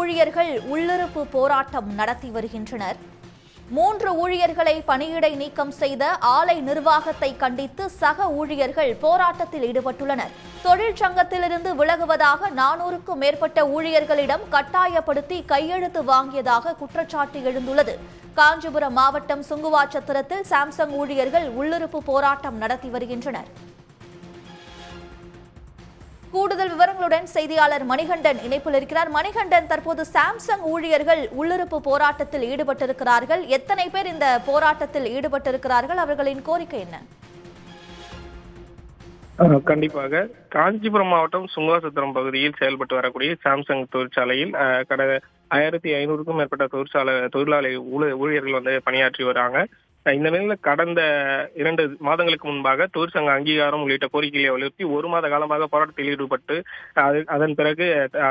ஊழியர்கள் உள்ளிருப்பு போராட்டம் நடத்தி வருகின்றனர். 3 ஊழியர்களை பணியிடை நீக்கம் செய்த ஆலை நிர்வாகத்தை கண்டித்து சக ஊழியர்கள் போராட்டத்தில் ஈடுபட்டுள்ளனர். தொழிற்சங்கத்திலிருந்து விலகுவதாக 400க்கும் மேற்பட்ட ஊழியர்களிடம் கட்டாயப்படுத்தி கையெழுத்து வாங்கியதாக குற்றச்சாட்டு எழுந்துள்ளது. காஞ்சிபுரம் மாவட்டம் சுங்குவாச்சத்திரத்தில் சாம்சங் ஊழியர்கள் உள்ளிருப்பு போராட்டம் நடத்தி வருகின்றனர். கூடுதல் விவரங்களுடன் செய்தியாளர் மணிகண்டன் இணைப்பில் இருக்கிறார். மணிகண்டன், தற்போது சாம்சங் ஊழியர்கள் உள்ளிருப்பு போராட்டத்தில் ஈடுபட்டிருக்கிறார்கள். எத்தனை பேர் இந்த போராட்டத்தில் ஈடுபட்டிருக்கிறார்கள்? அவர்களின் கோரிக்கை என்ன? கண்டிப்பாக காஞ்சிபுரம் மாவட்டம் சுங்குவாசத்திரம் பகுதியில் செயல்பட்டு வரக்கூடிய சாம்சங் தொழிற்சாலையில் கடந்த 1500க்கும் மேற்பட்ட தொழிலாளி ஊழியர்கள் பணியாற்றி வராங்க. இந்த நிலையில் கடந்த 2 மாதங்களுக்கு முன்பாக தொழிற்சங்க அங்கீகாரம் உள்ளிட்ட கோரிக்கைகளை வலியுறுத்தி 1 மாத காலமாக போராட்டத்தில் ஈடுபட்டு அதன் பிறகு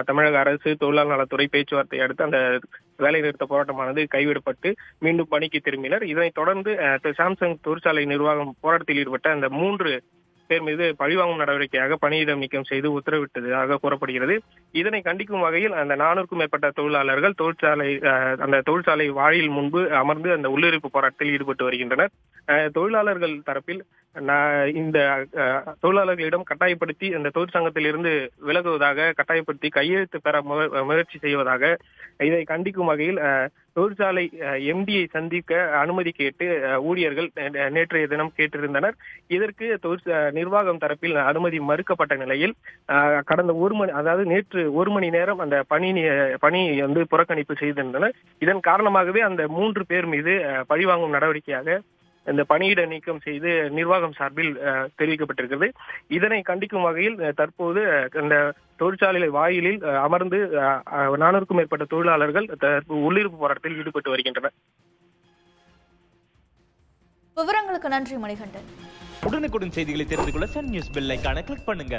தமிழக அரசு தொழிலாளர் நலத்துறை பேச்சுவார்த்தை அடுத்து அந்த வேலை நிறுத்த போராட்டமானது கைவிடப்பட்டு மீண்டும் பணிக்கு திரும்பினர். இதனைத் தொடர்ந்து சாம்சங் தொழிற்சாலை நிர்வாகம் போராட்டத்தில் ஈடுபட்ட அந்த 3 பேர் மீது பழிவாங்கும் நடவடிக்கையாக பணியிட நீக்கம் செய்து உத்தரவிட்டதாக கூறப்படுகிறது. இதனை கண்டிக்கும் வகையில் அந்த 400க்கும் மேற்பட்ட தொழிலாளர்கள் தொழிற்சாலை வாயில் முன்பு அமர்ந்து அந்த உள்ளிருப்பு போராட்டத்தில் ஈடுபட்டு வருகின்றனர். தொழிலாளர்கள் தரப்பில் இந்த தொழிலாளர்களிடம் கட்டாயப்படுத்தி அந்த தொழிற்சங்கத்தில் இருந்து விலகுவதாக கட்டாயப்படுத்தி கையெழுத்து பெற முயற்சி செய்வதாக, இதை கண்டிக்கும் வகையில் தொழிற்சாலை எம்டியை சந்திக்க அனுமதி கேட்டு ஊழியர்கள் நேற்றைய தினம் கேட்டிருந்தனர். இதற்கு நிர்வாகம் தரப்பில் அனுமதி மறுக்கப்பட்ட நிலையில் கடந்த நேற்று 1 மணி நேரம் அந்த பணி புறக்கணிப்பு செய்திருந்தனர். இதன் காரணமாகவே அந்த 3 பேர் மீது பழிவாங்கும் நடவடிக்கையாக இந்த பணியிட நீக்கம் செய்து நிர்வாகம் சார்பில் தெரிவிக்கப்பட்டிருக்கிறது. இதனை கண்டிக்கும் வகையில் தற்போது அந்த தொழிற்சாலை வாயிலில் அமர்ந்து 400க்கும் மேற்பட்ட தொழிலாளர்கள் உள்ளிருப்பு போராட்டத்தில் ஈடுபட்டு வருகின்றனர். விவரங்களுக்கு நன்றி மணிகண்டன். உடனுக்குடன் செய்திகளை தெரிந்து கொள்ள சன் நியூஸ் பெல் ஐகானை கிளிக் பண்ணுங்க.